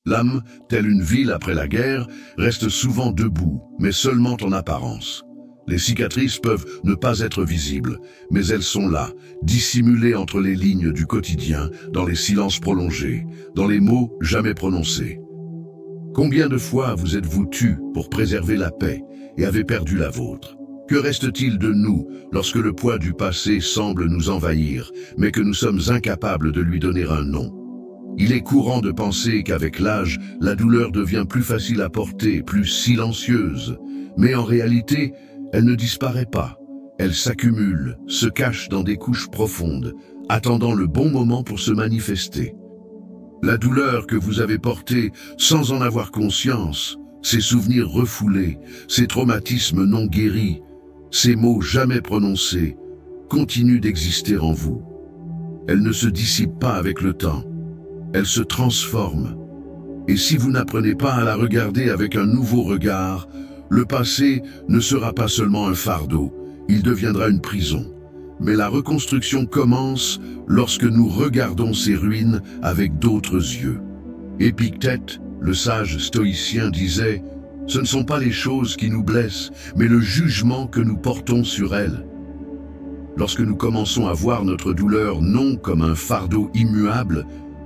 L'âme, telle une ville après la guerre, reste souvent debout, mais seulement en apparence. Les cicatrices peuvent ne pas être visibles, mais elles sont là, dissimulées entre les lignes du quotidien, dans les silences prolongés, dans les mots jamais prononcés. Combien de fois vous êtes-vous tus pour préserver la paix et avez perdu la vôtre? Que reste-t-il de nous lorsque le poids du passé semble nous envahir, mais que nous sommes incapables de lui donner un nom? Il est courant de penser qu'avec l'âge, la douleur devient plus facile à porter, plus silencieuse. Mais en réalité, elle ne disparaît pas. Elle s'accumule, se cache dans des couches profondes, attendant le bon moment pour se manifester. La douleur que vous avez portée sans en avoir conscience, ces souvenirs refoulés, ces traumatismes non guéris, ces mots jamais prononcés, continuent d'exister en vous. Elle ne se dissipe pas avec le temps. Elle se transforme. Et si vous n'apprenez pas à la regarder avec un nouveau regard, le passé ne sera pas seulement un fardeau, il deviendra une prison. Mais la reconstruction commence lorsque nous regardons ces ruines avec d'autres yeux. Épictète, le sage stoïcien, disait « Ce ne sont pas les choses qui nous blessent, mais le jugement que nous portons sur elles. » Lorsque nous commençons à voir notre douleur non comme un fardeau immuable,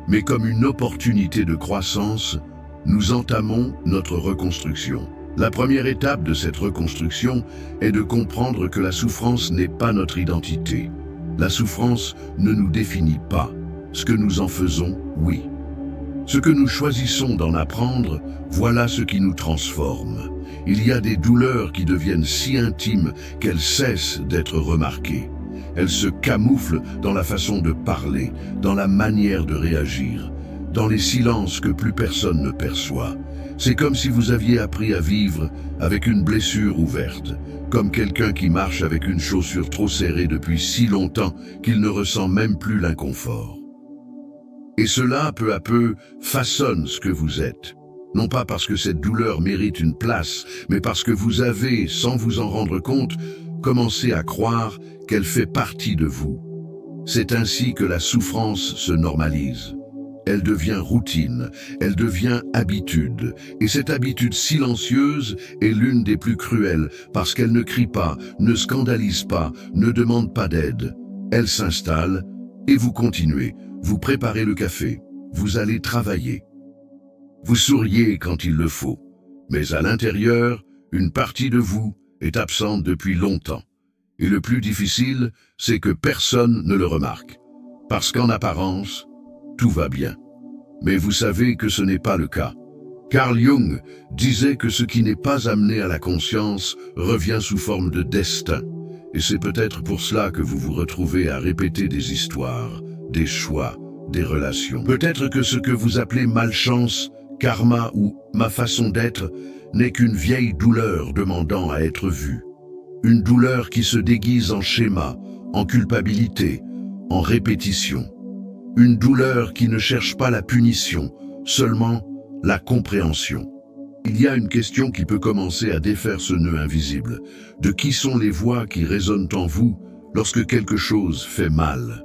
mais comme une opportunité de croissance, nous entamons notre reconstruction. La première étape de cette reconstruction est de comprendre que la souffrance n'est pas notre identité. La souffrance ne nous définit pas. Ce que nous en faisons, oui. Ce que nous choisissons d'en apprendre, voilà ce qui nous transforme. Il y a des douleurs qui deviennent si intimes qu'elles cessent d'être remarquées. Elles se camouflent dans la façon de parler, dans la manière de réagir, dans les silences que plus personne ne perçoit. C'est comme si vous aviez appris à vivre avec une blessure ouverte, comme quelqu'un qui marche avec une chaussure trop serrée depuis si longtemps qu'il ne ressent même plus l'inconfort. Et cela, peu à peu, façonne ce que vous êtes. Non pas parce que cette douleur mérite une place, mais parce que vous avez, sans vous en rendre compte, commencé à croire qu'elle fait partie de vous. C'est ainsi que la souffrance se normalise. Elle devient routine, elle devient habitude. Et cette habitude silencieuse est l'une des plus cruelles parce qu'elle ne crie pas, ne scandalise pas, ne demande pas d'aide. Elle s'installe et vous continuez. Vous préparez le café, vous allez travailler. Vous souriez quand il le faut, mais à l'intérieur, une partie de vous est absente depuis longtemps. Et le plus difficile, c'est que personne ne le remarque. Parce qu'en apparence, tout va bien. Mais vous savez que ce n'est pas le cas. Carl Jung disait que ce qui n'est pas amené à la conscience revient sous forme de destin. Et c'est peut-être pour cela que vous vous retrouvez à répéter des histoires, des choix, des relations. Peut-être que ce que vous appelez malchance, karma ou ma façon d'être n'est qu'une vieille douleur demandant à être vue. Une douleur qui se déguise en schéma, en culpabilité, en répétition. Une douleur qui ne cherche pas la punition, seulement la compréhension. Il y a une question qui peut commencer à défaire ce nœud invisible. De qui sont les voix qui résonnent en vous lorsque quelque chose fait mal?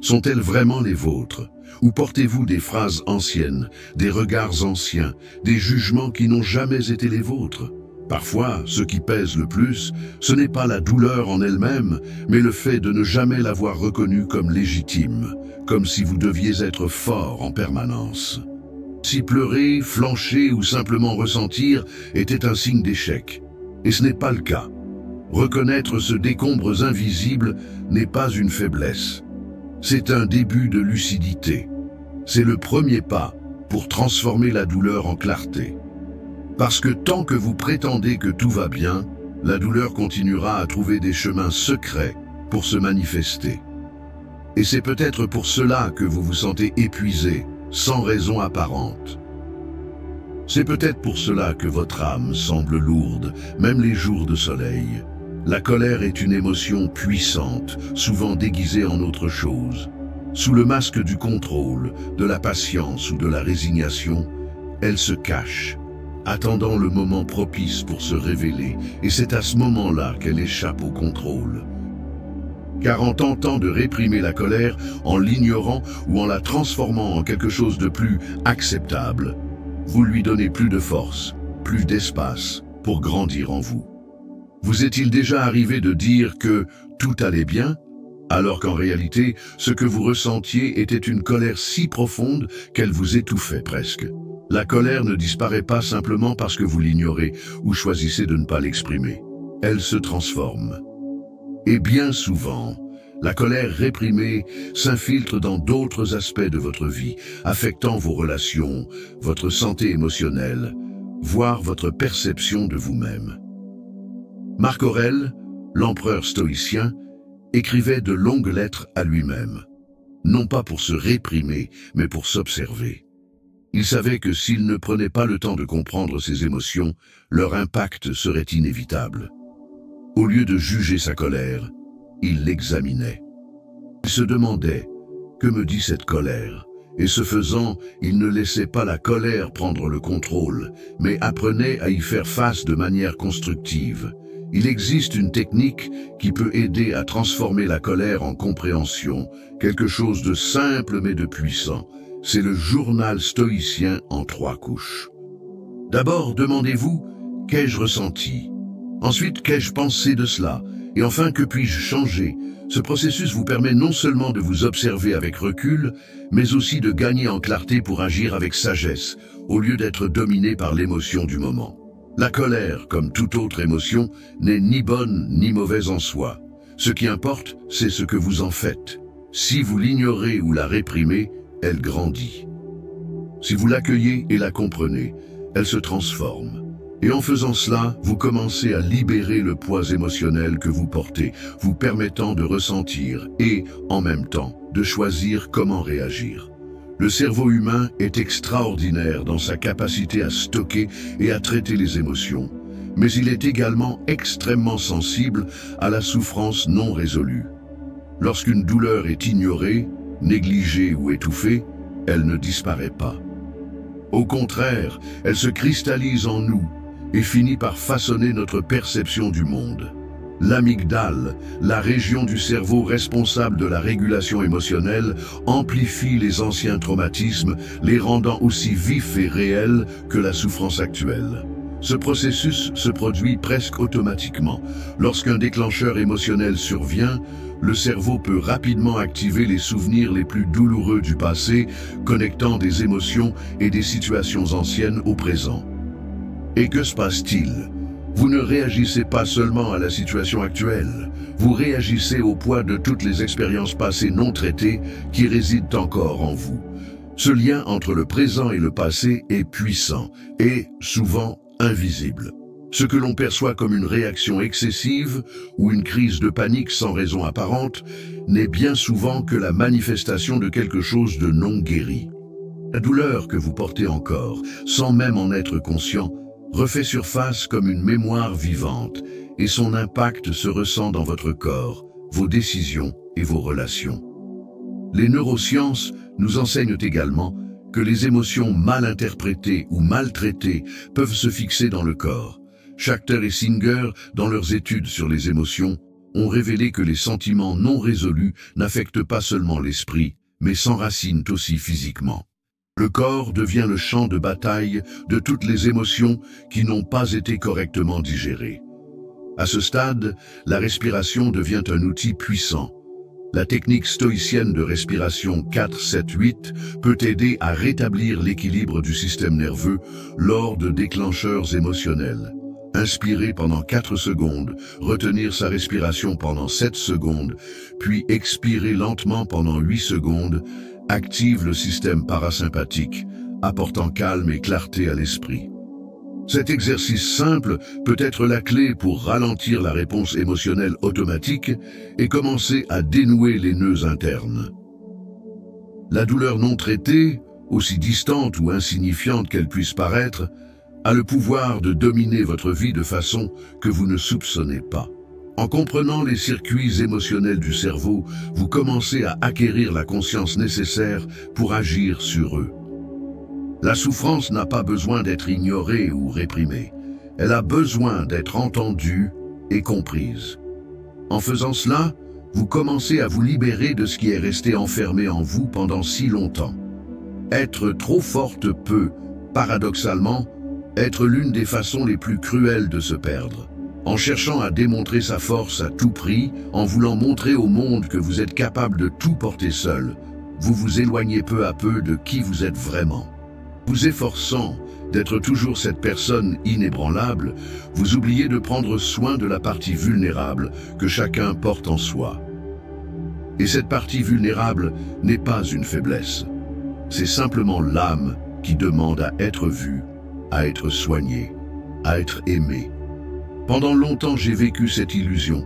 Sont-elles vraiment les vôtres? Ou portez-vous des phrases anciennes, des regards anciens, des jugements qui n'ont jamais été les vôtres? Parfois, ce qui pèse le plus, ce n'est pas la douleur en elle-même, mais le fait de ne jamais l'avoir reconnue comme légitime, comme si vous deviez être fort en permanence. Si pleurer, flancher ou simplement ressentir était un signe d'échec. Et ce n'est pas le cas. Reconnaître ce décombres invisible n'est pas une faiblesse. C'est un début de lucidité. C'est le premier pas pour transformer la douleur en clarté. Parce que tant que vous prétendez que tout va bien, la douleur continuera à trouver des chemins secrets pour se manifester. Et c'est peut-être pour cela que vous vous sentez épuisé, sans raison apparente. C'est peut-être pour cela que votre âme semble lourde, même les jours de soleil. La colère est une émotion puissante, souvent déguisée en autre chose. Sous le masque du contrôle, de la patience ou de la résignation, elle se cache, attendant le moment propice pour se révéler, et c'est à ce moment-là qu'elle échappe au contrôle. Car en tentant de réprimer la colère, en l'ignorant ou en la transformant en quelque chose de plus acceptable, vous lui donnez plus de force, plus d'espace pour grandir en vous. Vous est-il déjà arrivé de dire que tout allait bien, alors qu'en réalité, ce que vous ressentiez était une colère si profonde qu'elle vous étouffait presque? La colère ne disparaît pas simplement parce que vous l'ignorez ou choisissez de ne pas l'exprimer. Elle se transforme. Et bien souvent, la colère réprimée s'infiltre dans d'autres aspects de votre vie, affectant vos relations, votre santé émotionnelle, voire votre perception de vous-même. Marc Aurèle, l'empereur stoïcien, écrivait de longues lettres à lui-même, non pas pour se réprimer, mais pour s'observer. Il savait que s'il ne prenait pas le temps de comprendre ses émotions, leur impact serait inévitable. Au lieu de juger sa colère, il l'examinait. Il se demandait « Que me dit cette colère ?» Et ce faisant, il ne laissait pas la colère prendre le contrôle, mais apprenait à y faire face de manière constructive. Il existe une technique qui peut aider à transformer la colère en compréhension, quelque chose de simple mais de puissant. C'est le journal stoïcien en 3 couches. D'abord, demandez-vous « Qu'ai-je ressenti ?» Ensuite, qu'ai-je pensé de cela? Et enfin, que puis-je changer? Ce processus vous permet non seulement de vous observer avec recul, mais aussi de gagner en clarté pour agir avec sagesse, au lieu d'être dominé par l'émotion du moment. La colère, comme toute autre émotion, n'est ni bonne ni mauvaise en soi. Ce qui importe, c'est ce que vous en faites. Si vous l'ignorez ou la réprimez, elle grandit. Si vous l'accueillez et la comprenez, elle se transforme. Et en faisant cela, vous commencez à libérer le poids émotionnel que vous portez, vous permettant de ressentir et, en même temps, de choisir comment réagir. Le cerveau humain est extraordinaire dans sa capacité à stocker et à traiter les émotions, mais il est également extrêmement sensible à la souffrance non résolue. Lorsqu'une douleur est ignorée, négligée ou étouffée, elle ne disparaît pas. Au contraire, elle se cristallise en nous et finit par façonner notre perception du monde. L'amygdale, la région du cerveau responsable de la régulation émotionnelle, amplifie les anciens traumatismes, les rendant aussi vifs et réels que la souffrance actuelle. Ce processus se produit presque automatiquement. Lorsqu'un déclencheur émotionnel survient, le cerveau peut rapidement activer les souvenirs les plus douloureux du passé, connectant des émotions et des situations anciennes au présent. Et que se passe-t-il? Vous ne réagissez pas seulement à la situation actuelle, vous réagissez au poids de toutes les expériences passées non traitées qui résident encore en vous. Ce lien entre le présent et le passé est puissant et, souvent, invisible. Ce que l'on perçoit comme une réaction excessive ou une crise de panique sans raison apparente n'est bien souvent que la manifestation de quelque chose de non guéri. La douleur que vous portez encore, sans même en être conscient, refait surface comme une mémoire vivante et son impact se ressent dans votre corps, vos décisions et vos relations. Les neurosciences nous enseignent également que les émotions mal interprétées ou mal traitées peuvent se fixer dans le corps. Schachter et Singer, dans leurs études sur les émotions, ont révélé que les sentiments non résolus n'affectent pas seulement l'esprit, mais s'enracinent aussi physiquement. Le corps devient le champ de bataille de toutes les émotions qui n'ont pas été correctement digérées. À ce stade, la respiration devient un outil puissant. La technique stoïcienne de respiration 4-7-8 peut aider à rétablir l'équilibre du système nerveux lors de déclencheurs émotionnels. Inspirer pendant 4 secondes, retenir sa respiration pendant 7 secondes, puis expirer lentement pendant 8 secondes, active le système parasympathique, apportant calme et clarté à l'esprit. Cet exercice simple peut être la clé pour ralentir la réponse émotionnelle automatique et commencer à dénouer les nœuds internes. La douleur non traitée, aussi distante ou insignifiante qu'elle puisse paraître, a le pouvoir de dominer votre vie de façon que vous ne soupçonnez pas. En comprenant les circuits émotionnels du cerveau, vous commencez à acquérir la conscience nécessaire pour agir sur eux. La souffrance n'a pas besoin d'être ignorée ou réprimée. Elle a besoin d'être entendue et comprise. En faisant cela, vous commencez à vous libérer de ce qui est resté enfermé en vous pendant si longtemps. Être trop forte peut, paradoxalement, être l'une des façons les plus cruelles de se perdre. En cherchant à démontrer sa force à tout prix, en voulant montrer au monde que vous êtes capable de tout porter seul, vous vous éloignez peu à peu de qui vous êtes vraiment. Vous efforçant d'être toujours cette personne inébranlable, vous oubliez de prendre soin de la partie vulnérable que chacun porte en soi. Et cette partie vulnérable n'est pas une faiblesse. C'est simplement l'âme qui demande à être vue, à être soignée, à être aimée. Pendant longtemps, j'ai vécu cette illusion.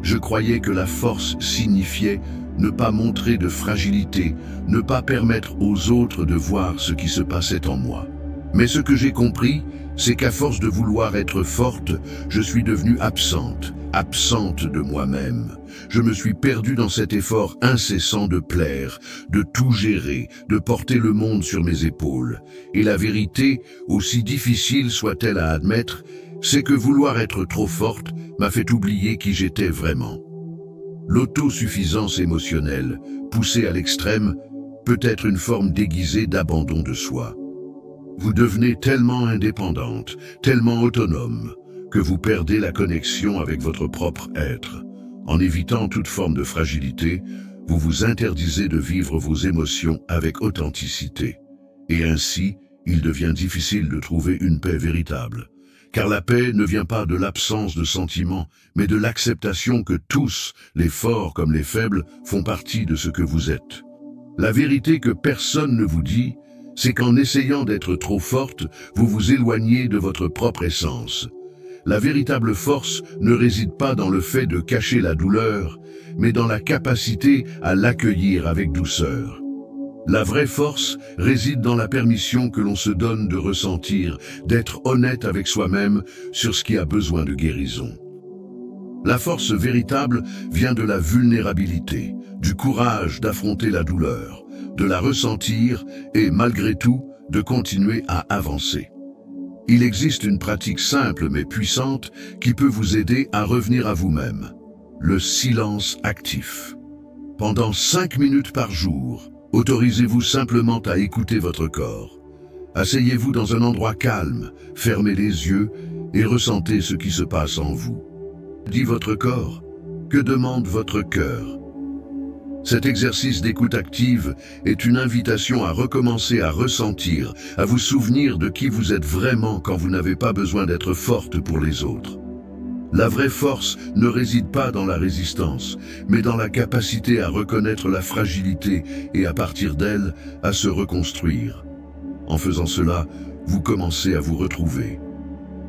Je croyais que la force signifiait ne pas montrer de fragilité, ne pas permettre aux autres de voir ce qui se passait en moi. Mais ce que j'ai compris, c'est qu'à force de vouloir être forte, je suis devenue absente de moi-même. Je me suis perdue dans cet effort incessant de plaire, de tout gérer, de porter le monde sur mes épaules. Et la vérité, aussi difficile soit-elle à admettre, c'est que vouloir être trop forte m'a fait oublier qui j'étais vraiment. L'autosuffisance émotionnelle, poussée à l'extrême, peut être une forme déguisée d'abandon de soi. Vous devenez tellement indépendante, tellement autonome, que vous perdez la connexion avec votre propre être. En évitant toute forme de fragilité, vous vous interdisez de vivre vos émotions avec authenticité. Et ainsi, il devient difficile de trouver une paix véritable. Car la paix ne vient pas de l'absence de sentiments, mais de l'acceptation que tous, les forts comme les faibles, font partie de ce que vous êtes. La vérité que personne ne vous dit, c'est qu'en essayant d'être trop forte, vous vous éloignez de votre propre essence. La véritable force ne réside pas dans le fait de cacher la douleur, mais dans la capacité à l'accueillir avec douceur. La vraie force réside dans la permission que l'on se donne de ressentir, d'être honnête avec soi-même sur ce qui a besoin de guérison. La force véritable vient de la vulnérabilité, du courage d'affronter la douleur, de la ressentir et, malgré tout, de continuer à avancer. Il existe une pratique simple mais puissante qui peut vous aider à revenir à vous-même. Le silence actif. Pendant 5 minutes par jour, autorisez-vous simplement à écouter votre corps. Asseyez-vous dans un endroit calme, fermez les yeux et ressentez ce qui se passe en vous. Dit votre corps, que demande votre cœur? Cet exercice d'écoute active est une invitation à recommencer à ressentir, à vous souvenir de qui vous êtes vraiment quand vous n'avez pas besoin d'être forte pour les autres. La vraie force ne réside pas dans la résistance, mais dans la capacité à reconnaître la fragilité et à partir d'elle, à se reconstruire. En faisant cela, vous commencez à vous retrouver.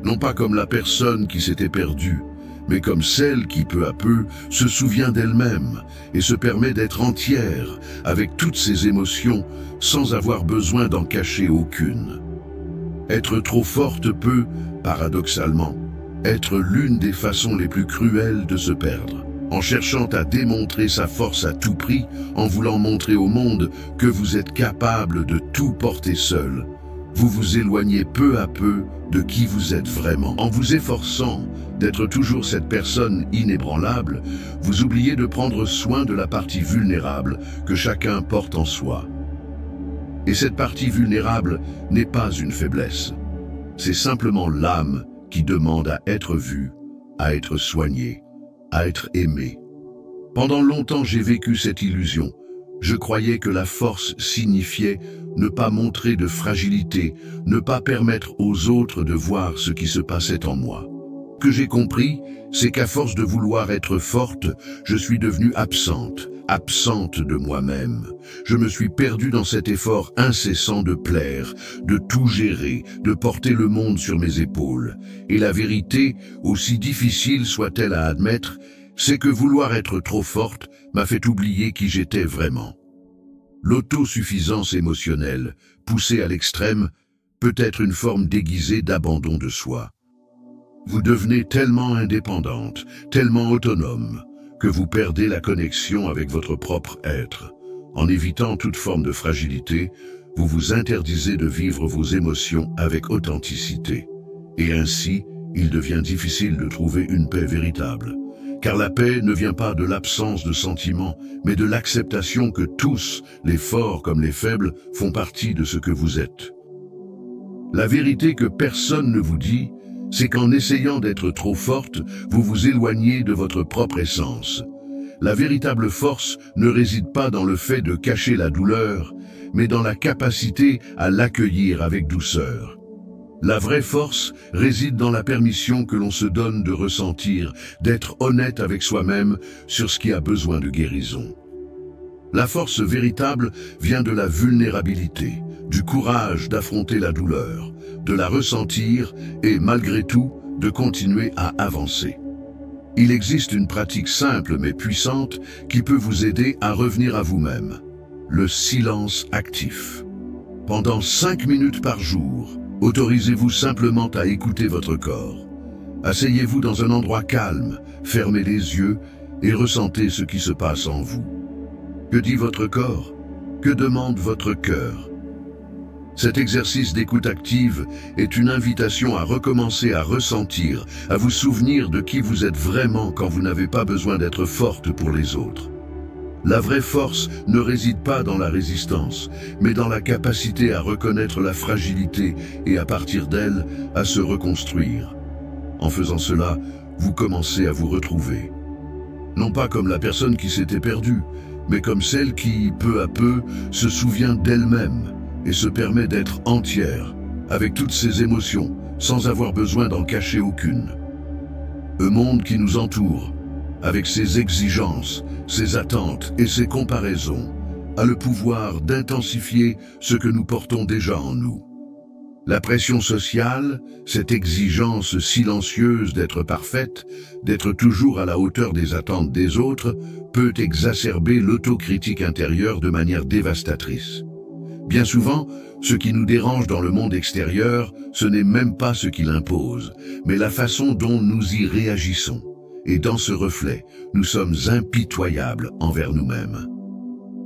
Non pas comme la personne qui s'était perdue, mais comme celle qui, peu à peu, se souvient d'elle-même et se permet d'être entière avec toutes ses émotions sans avoir besoin d'en cacher aucune. Être trop forte peut, paradoxalement, être l'une des façons les plus cruelles de se perdre. En cherchant à démontrer sa force à tout prix, en voulant montrer au monde que vous êtes capable de tout porter seul, vous vous éloignez peu à peu de qui vous êtes vraiment. En vous efforçant d'être toujours cette personne inébranlable, vous oubliez de prendre soin de la partie vulnérable que chacun porte en soi. Et cette partie vulnérable n'est pas une faiblesse. C'est simplement l'âme qui demande à être vue, à être soignée, à être aimée. Pendant longtemps, j'ai vécu cette illusion. Je croyais que la force signifiait ne pas montrer de fragilité, ne pas permettre aux autres de voir ce qui se passait en moi. Ce que j'ai compris, c'est qu'à force de vouloir être forte, je suis devenue absente de moi-même. Je me suis perdue dans cet effort incessant de plaire, de tout gérer, de porter le monde sur mes épaules. Et la vérité, aussi difficile soit-elle à admettre, c'est que vouloir être trop forte m'a fait oublier qui j'étais vraiment. L'autosuffisance émotionnelle, poussée à l'extrême, peut être une forme déguisée d'abandon de soi. Vous devenez tellement indépendante, tellement autonome, que vous perdez la connexion avec votre propre être. En évitant toute forme de fragilité, vous vous interdisez de vivre vos émotions avec authenticité. Et ainsi, il devient difficile de trouver une paix véritable. Car la paix ne vient pas de l'absence de sentiments, mais de l'acceptation que tous, les forts comme les faibles, font partie de ce que vous êtes. La vérité que personne ne vous dit, c'est qu'en essayant d'être trop forte, vous vous éloignez de votre propre essence. La véritable force ne réside pas dans le fait de cacher la douleur, mais dans la capacité à l'accueillir avec douceur. La vraie force réside dans la permission que l'on se donne de ressentir, d'être honnête avec soi-même sur ce qui a besoin de guérison. La force véritable vient de la vulnérabilité, du courage d'affronter la douleur, de la ressentir et, malgré tout, de continuer à avancer. Il existe une pratique simple mais puissante qui peut vous aider à revenir à vous-même. Le silence actif. Pendant 5 minutes par jour, autorisez-vous simplement à écouter votre corps. Asseyez-vous dans un endroit calme, fermez les yeux et ressentez ce qui se passe en vous. Que dit votre corps? Que demande votre cœur? Cet exercice d'écoute active est une invitation à recommencer à ressentir, à vous souvenir de qui vous êtes vraiment quand vous n'avez pas besoin d'être forte pour les autres. La vraie force ne réside pas dans la résistance, mais dans la capacité à reconnaître la fragilité et à partir d'elle, à se reconstruire. En faisant cela, vous commencez à vous retrouver. Non pas comme la personne qui s'était perdue, mais comme celle qui, peu à peu, se souvient d'elle-même et se permet d'être entière, avec toutes ses émotions, sans avoir besoin d'en cacher aucune. Le monde qui nous entoure, avec ses exigences, ses attentes et ses comparaisons, a le pouvoir d'intensifier ce que nous portons déjà en nous. La pression sociale, cette exigence silencieuse d'être parfaite, d'être toujours à la hauteur des attentes des autres, peut exacerber l'autocritique intérieure de manière dévastatrice. Bien souvent, ce qui nous dérange dans le monde extérieur, ce n'est même pas ce qu'il impose, mais la façon dont nous y réagissons. Et dans ce reflet, nous sommes impitoyables envers nous-mêmes.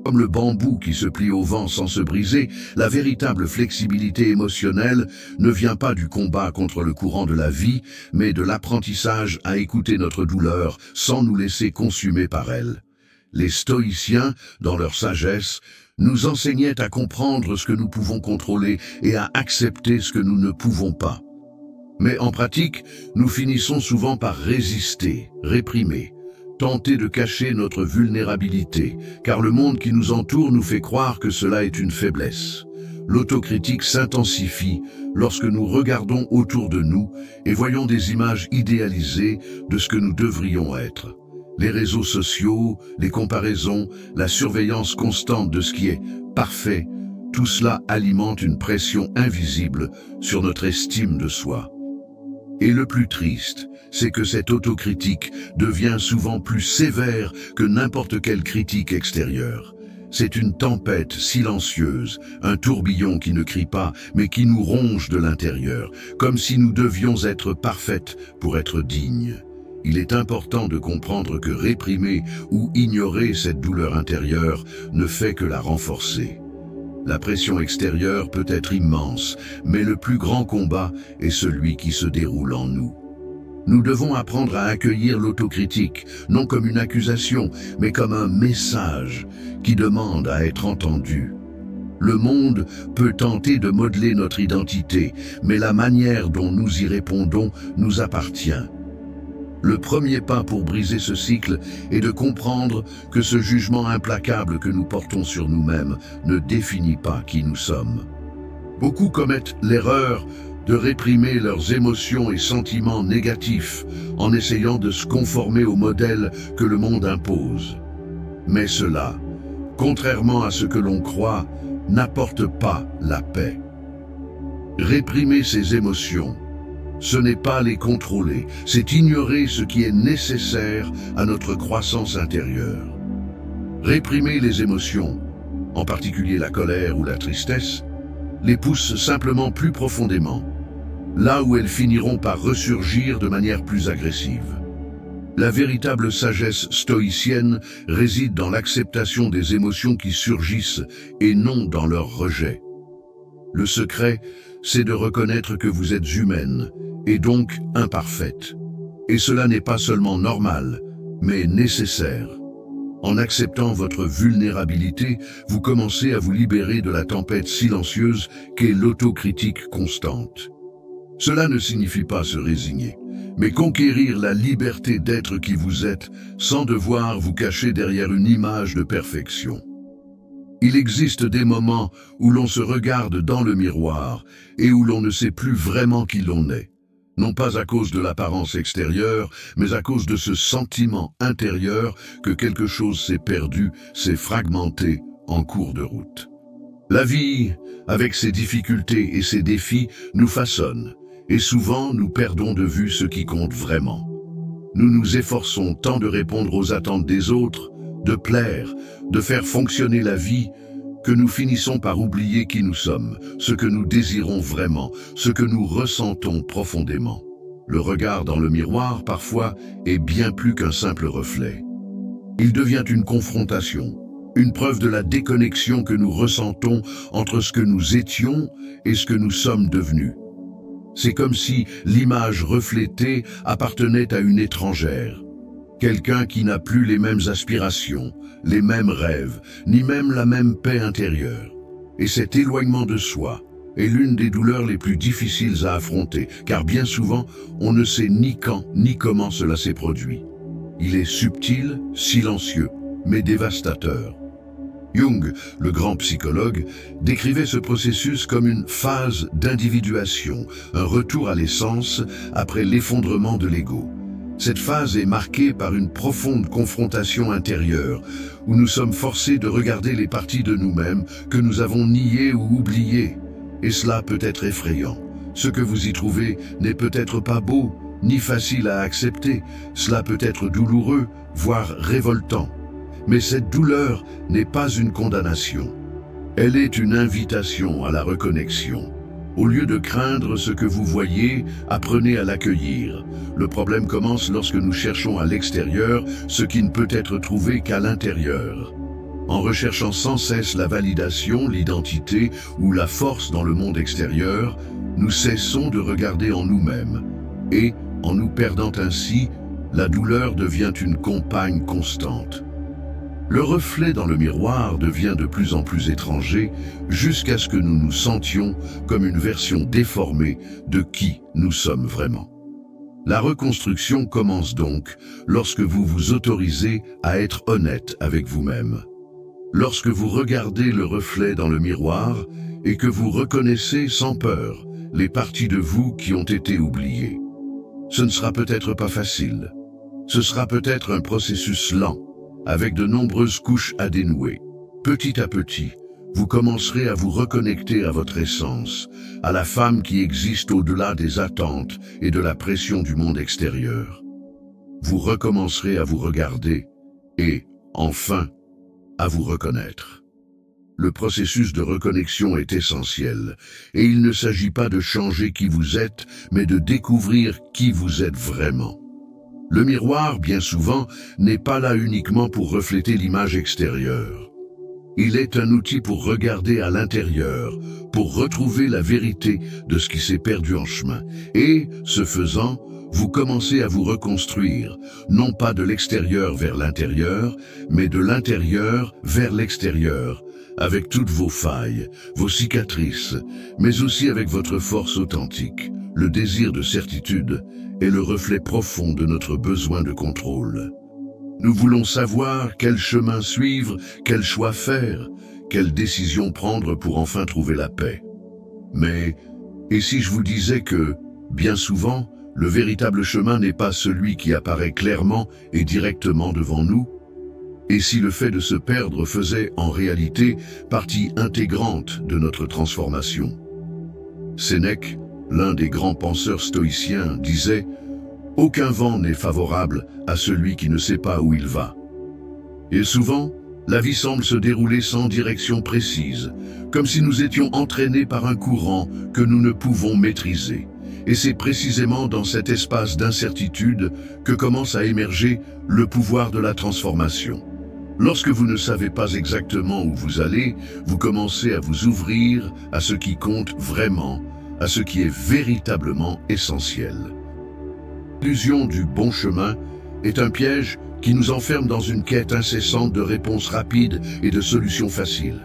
Comme le bambou qui se plie au vent sans se briser, la véritable flexibilité émotionnelle ne vient pas du combat contre le courant de la vie, mais de l'apprentissage à écouter notre douleur sans nous laisser consumer par elle. Les stoïciens, dans leur sagesse, nous enseignaient à comprendre ce que nous pouvons contrôler et à accepter ce que nous ne pouvons pas. Mais en pratique, nous finissons souvent par résister, réprimer, tenter de cacher notre vulnérabilité, car le monde qui nous entoure nous fait croire que cela est une faiblesse. L'autocritique s'intensifie lorsque nous regardons autour de nous et voyons des images idéalisées de ce que nous devrions être. Les réseaux sociaux, les comparaisons, la surveillance constante de ce qui est parfait, tout cela alimente une pression invisible sur notre estime de soi. Et le plus triste, c'est que cette autocritique devient souvent plus sévère que n'importe quelle critique extérieure. C'est une tempête silencieuse, un tourbillon qui ne crie pas, mais qui nous ronge de l'intérieur, comme si nous devions être parfaites pour être dignes. Il est important de comprendre que réprimer ou ignorer cette douleur intérieure ne fait que la renforcer. La pression extérieure peut être immense, mais le plus grand combat est celui qui se déroule en nous. Nous devons apprendre à accueillir l'autocritique, non comme une accusation, mais comme un message qui demande à être entendu. Le monde peut tenter de modeler notre identité, mais la manière dont nous y répondons nous appartient. Le premier pas pour briser ce cycle est de comprendre que ce jugement implacable que nous portons sur nous-mêmes ne définit pas qui nous sommes. Beaucoup commettent l'erreur de réprimer leurs émotions et sentiments négatifs en essayant de se conformer au modèle que le monde impose. Mais cela, contrairement à ce que l'on croit, n'apporte pas la paix. Réprimer ses émotions, ce n'est pas les contrôler, c'est ignorer ce qui est nécessaire à notre croissance intérieure. Réprimer les émotions, en particulier la colère ou la tristesse, les pousse simplement plus profondément, là où elles finiront par ressurgir de manière plus agressive. La véritable sagesse stoïcienne réside dans l'acceptation des émotions qui surgissent et non dans leur rejet. Le secret, c'est de reconnaître que vous êtes humaine, et donc imparfaite. Et cela n'est pas seulement normal, mais nécessaire. En acceptant votre vulnérabilité, vous commencez à vous libérer de la tempête silencieuse qu'est l'autocritique constante. Cela ne signifie pas se résigner, mais conquérir la liberté d'être qui vous êtes sans devoir vous cacher derrière une image de perfection. Il existe des moments où l'on se regarde dans le miroir et où l'on ne sait plus vraiment qui l'on est. Non pas à cause de l'apparence extérieure, mais à cause de ce sentiment intérieur que quelque chose s'est perdu, s'est fragmenté en cours de route. La vie, avec ses difficultés et ses défis, nous façonne, et souvent nous perdons de vue ce qui compte vraiment. Nous nous efforçons tant de répondre aux attentes des autres, de plaire, de faire fonctionner la vie, que nous finissons par oublier qui nous sommes, ce que nous désirons vraiment, ce que nous ressentons profondément. Le regard dans le miroir, parfois, est bien plus qu'un simple reflet. Il devient une confrontation, une preuve de la déconnexion que nous ressentons entre ce que nous étions et ce que nous sommes devenus. C'est comme si l'image reflétée appartenait à une étrangère. Quelqu'un qui n'a plus les mêmes aspirations, les mêmes rêves, ni même la même paix intérieure. Et cet éloignement de soi est l'une des douleurs les plus difficiles à affronter, car bien souvent, on ne sait ni quand ni comment cela s'est produit. Il est subtil, silencieux, mais dévastateur. Jung, le grand psychologue, décrivait ce processus comme une phase d'individuation, un retour à l'essence après l'effondrement de l'ego. Cette phase est marquée par une profonde confrontation intérieure, où nous sommes forcés de regarder les parties de nous-mêmes que nous avons niées ou oubliées. Et cela peut être effrayant. Ce que vous y trouvez n'est peut-être pas beau, ni facile à accepter. Cela peut être douloureux, voire révoltant. Mais cette douleur n'est pas une condamnation. Elle est une invitation à la reconnexion. Au lieu de craindre ce que vous voyez, apprenez à l'accueillir. Le problème commence lorsque nous cherchons à l'extérieur ce qui ne peut être trouvé qu'à l'intérieur. En recherchant sans cesse la validation, l'identité ou la force dans le monde extérieur, nous cessons de regarder en nous-mêmes. Et, en nous perdant ainsi, la douleur devient une compagne constante. Le reflet dans le miroir devient de plus en plus étranger jusqu'à ce que nous nous sentions comme une version déformée de qui nous sommes vraiment. La reconstruction commence donc lorsque vous vous autorisez à être honnête avec vous-même. Lorsque vous regardez le reflet dans le miroir et que vous reconnaissez sans peur les parties de vous qui ont été oubliées. Ce ne sera peut-être pas facile. Ce sera peut-être un processus lent, avec de nombreuses couches à dénouer. Petit à petit, vous commencerez à vous reconnecter à votre essence, à la femme qui existe au-delà des attentes et de la pression du monde extérieur. Vous recommencerez à vous regarder et, enfin, à vous reconnaître. Le processus de reconnexion est essentiel, et il ne s'agit pas de changer qui vous êtes, mais de découvrir qui vous êtes vraiment. Le miroir, bien souvent, n'est pas là uniquement pour refléter l'image extérieure. Il est un outil pour regarder à l'intérieur, pour retrouver la vérité de ce qui s'est perdu en chemin. Et, ce faisant, vous commencez à vous reconstruire, non pas de l'extérieur vers l'intérieur, mais de l'intérieur vers l'extérieur, avec toutes vos failles, vos cicatrices, mais aussi avec votre force authentique, le désir de certitude et le reflet profond de notre besoin de contrôle. Nous voulons savoir quel chemin suivre, quel choix faire, quelle décision prendre pour enfin trouver la paix. Mais, et si je vous disais que, bien souvent, le véritable chemin n'est pas celui qui apparaît clairement et directement devant nous? Et si le fait de se perdre faisait en réalité partie intégrante de notre transformation? Sénèque, l'un des grands penseurs stoïciens, disait « Aucun vent n'est favorable à celui qui ne sait pas où il va ». Et souvent, la vie semble se dérouler sans direction précise, comme si nous étions entraînés par un courant que nous ne pouvons maîtriser. Et c'est précisément dans cet espace d'incertitude que commence à émerger le pouvoir de la transformation. Lorsque vous ne savez pas exactement où vous allez, vous commencez à vous ouvrir à ce qui compte vraiment, à ce qui est véritablement essentiel. L'illusion du bon chemin est un piège qui nous enferme dans une quête incessante de réponses rapides et de solutions faciles.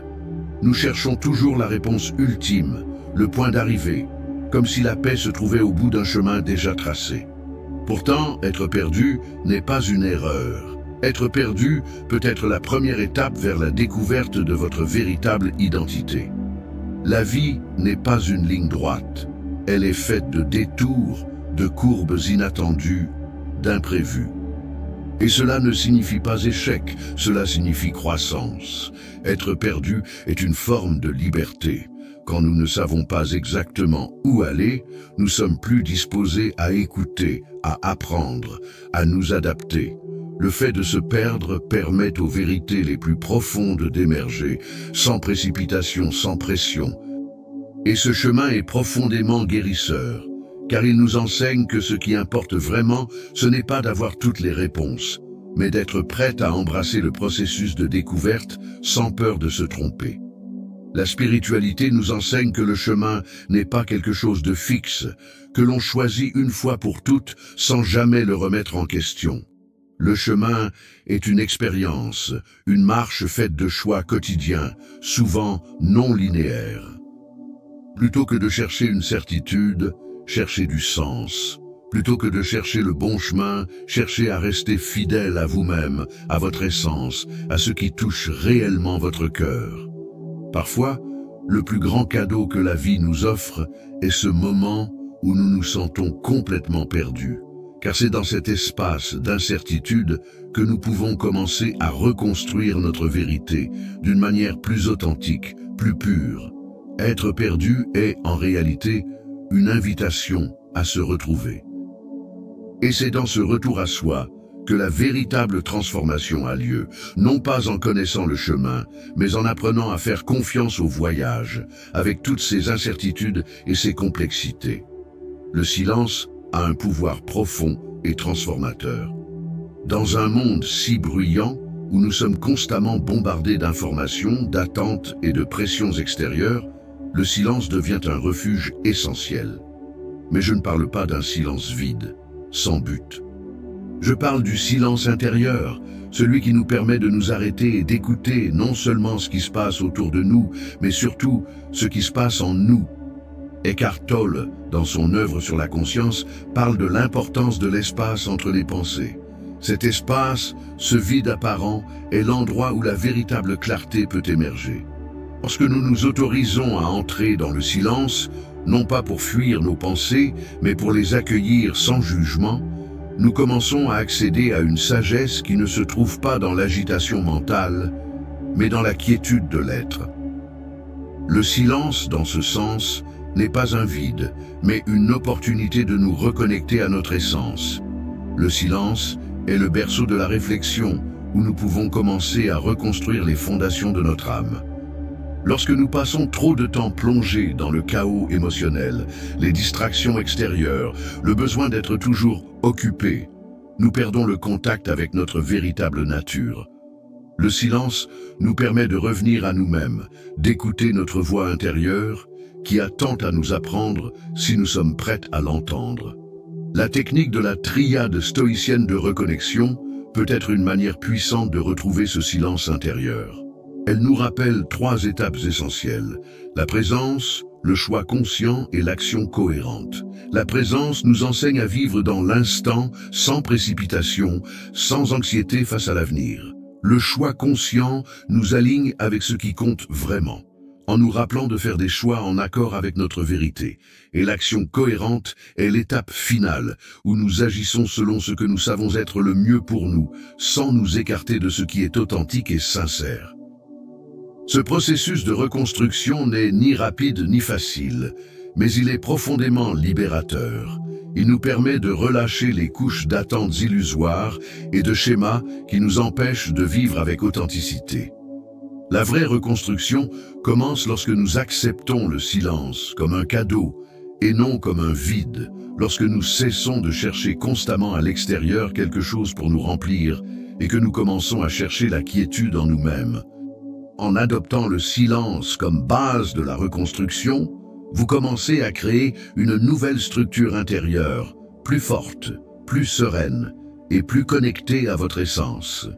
Nous cherchons toujours la réponse ultime, le point d'arrivée, comme si la paix se trouvait au bout d'un chemin déjà tracé. Pourtant, être perdu n'est pas une erreur. Être perdu peut être la première étape vers la découverte de votre véritable identité. La vie n'est pas une ligne droite. Elle est faite de détours, de courbes inattendues, d'imprévus. Et cela ne signifie pas échec, cela signifie croissance. Être perdu est une forme de liberté. Quand nous ne savons pas exactement où aller, nous sommes plus disposés à écouter, à apprendre, à nous adapter. Le fait de se perdre permet aux vérités les plus profondes d'émerger, sans précipitation, sans pression. Et ce chemin est profondément guérisseur, car il nous enseigne que ce qui importe vraiment, ce n'est pas d'avoir toutes les réponses, mais d'être prêt à embrasser le processus de découverte sans peur de se tromper. La spiritualité nous enseigne que le chemin n'est pas quelque chose de fixe, que l'on choisit une fois pour toutes sans jamais le remettre en question. Le chemin est une expérience, une marche faite de choix quotidiens, souvent non linéaires. Plutôt que de chercher une certitude, cherchez du sens. Plutôt que de chercher le bon chemin, cherchez à rester fidèle à vous-même, à votre essence, à ce qui touche réellement votre cœur. Parfois, le plus grand cadeau que la vie nous offre est ce moment où nous nous sentons complètement perdus. Car c'est dans cet espace d'incertitude que nous pouvons commencer à reconstruire notre vérité d'une manière plus authentique, plus pure. Être perdu est, en réalité, une invitation à se retrouver. Et c'est dans ce retour à soi que la véritable transformation a lieu, non pas en connaissant le chemin, mais en apprenant à faire confiance au voyage, avec toutes ses incertitudes et ses complexités. Le silence a un pouvoir profond et transformateur. Dans un monde si bruyant, où nous sommes constamment bombardés d'informations, d'attentes et de pressions extérieures, le silence devient un refuge essentiel. Mais je ne parle pas d'un silence vide, sans but. Je parle du silence intérieur, celui qui nous permet de nous arrêter et d'écouter non seulement ce qui se passe autour de nous, mais surtout ce qui se passe en nous. Eckhart Tolle, dans son œuvre sur la conscience, parle de l'importance de l'espace entre les pensées. Cet espace, ce vide apparent, est l'endroit où la véritable clarté peut émerger. Lorsque nous nous autorisons à entrer dans le silence, non pas pour fuir nos pensées, mais pour les accueillir sans jugement, nous commençons à accéder à une sagesse qui ne se trouve pas dans l'agitation mentale, mais dans la quiétude de l'être. Le silence, dans ce sens, n'est pas un vide, mais une opportunité de nous reconnecter à notre essence. Le silence est le berceau de la réflexion, où nous pouvons commencer à reconstruire les fondations de notre âme. Lorsque nous passons trop de temps plongés dans le chaos émotionnel, les distractions extérieures, le besoin d'être toujours occupés, nous perdons le contact avec notre véritable nature. Le silence nous permet de revenir à nous-mêmes, d'écouter notre voix intérieure, qui a tant à nous apprendre si nous sommes prêts à l'entendre. La technique de la triade stoïcienne de reconnexion peut être une manière puissante de retrouver ce silence intérieur. Elle nous rappelle 3 étapes essentielles: la présence, le choix conscient et l'action cohérente. La présence nous enseigne à vivre dans l'instant, sans précipitation, sans anxiété face à l'avenir. Le choix conscient nous aligne avec ce qui compte vraiment, en nous rappelant de faire des choix en accord avec notre vérité. Et l'action cohérente est l'étape finale, où nous agissons selon ce que nous savons être le mieux pour nous, sans nous écarter de ce qui est authentique et sincère. Ce processus de reconstruction n'est ni rapide ni facile, mais il est profondément libérateur. Il nous permet de relâcher les couches d'attentes illusoires et de schémas qui nous empêchent de vivre avec authenticité. La vraie reconstruction commence lorsque nous acceptons le silence comme un cadeau et non comme un vide, lorsque nous cessons de chercher constamment à l'extérieur quelque chose pour nous remplir et que nous commençons à chercher la quiétude en nous-mêmes. En adoptant le silence comme base de la reconstruction, vous commencez à créer une nouvelle structure intérieure, plus forte, plus sereine et plus connecté à votre essence.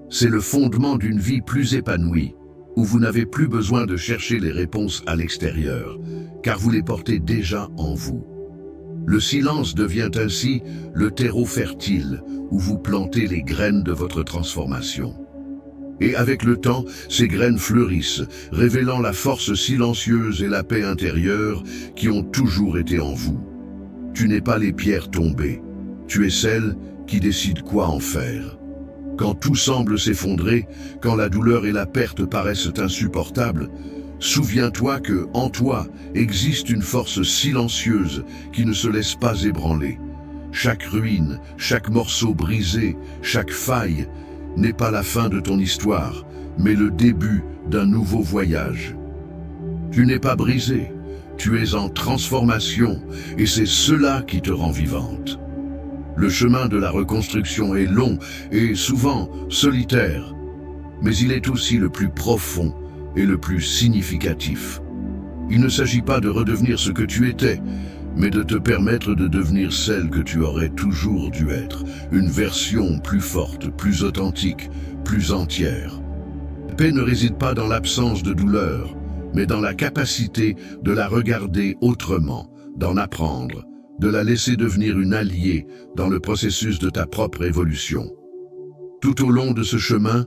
C'est le fondement d'une vie plus épanouie, où vous n'avez plus besoin de chercher les réponses à l'extérieur, car vous les portez déjà en vous. Le silence devient ainsi le terreau fertile où vous plantez les graines de votre transformation. Et avec le temps, ces graines fleurissent, révélant la force silencieuse et la paix intérieure qui ont toujours été en vous. Tu n'es pas les pierres tombées, tu es celle qui décide quoi en faire. Quand tout semble s'effondrer, quand la douleur et la perte paraissent insupportables, souviens-toi que, en toi, existe une force silencieuse qui ne se laisse pas ébranler. Chaque ruine, chaque morceau brisé, chaque faille n'est pas la fin de ton histoire, mais le début d'un nouveau voyage. Tu n'es pas brisé, tu es en transformation, et c'est cela qui te rend vivante. Le chemin de la reconstruction est long et souvent solitaire, mais il est aussi le plus profond et le plus significatif. Il ne s'agit pas de redevenir ce que tu étais, mais de te permettre de devenir celle que tu aurais toujours dû être, une version plus forte, plus authentique, plus entière. La paix ne réside pas dans l'absence de douleur, mais dans la capacité de la regarder autrement, d'en apprendre, de la laisser devenir une alliée dans le processus de ta propre évolution. Tout au long de ce chemin,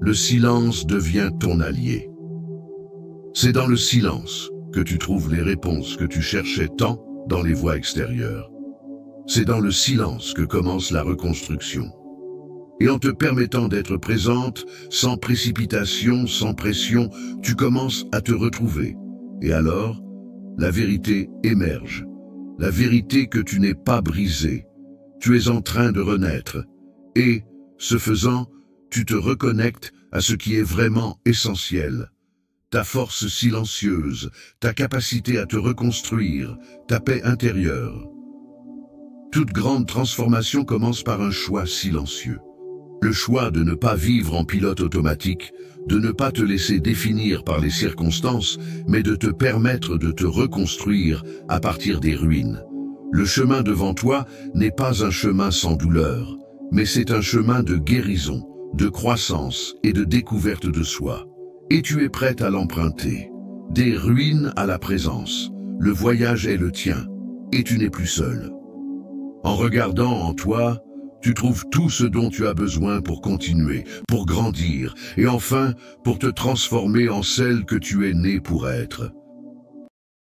le silence devient ton allié. C'est dans le silence que tu trouves les réponses que tu cherchais tant dans les voies extérieures. C'est dans le silence que commence la reconstruction. Et en te permettant d'être présente, sans précipitation, sans pression, tu commences à te retrouver. Et alors, la vérité émerge. La vérité que tu n'es pas brisée. Tu es en train de renaître. Et, ce faisant, tu te reconnectes à ce qui est vraiment essentiel. Ta force silencieuse, ta capacité à te reconstruire, ta paix intérieure. Toute grande transformation commence par un choix silencieux. Le choix de ne pas vivre en pilote automatique, de ne pas te laisser définir par les circonstances, mais de te permettre de te reconstruire à partir des ruines. Le chemin devant toi n'est pas un chemin sans douleur, mais c'est un chemin de guérison, de croissance et de découverte de soi. Et tu es prête à l'emprunter. Des ruines à la présence. Le voyage est le tien, et tu n'es plus seul. En regardant en toi, tu trouves tout ce dont tu as besoin pour continuer, pour grandir, et enfin, pour te transformer en celle que tu es née pour être.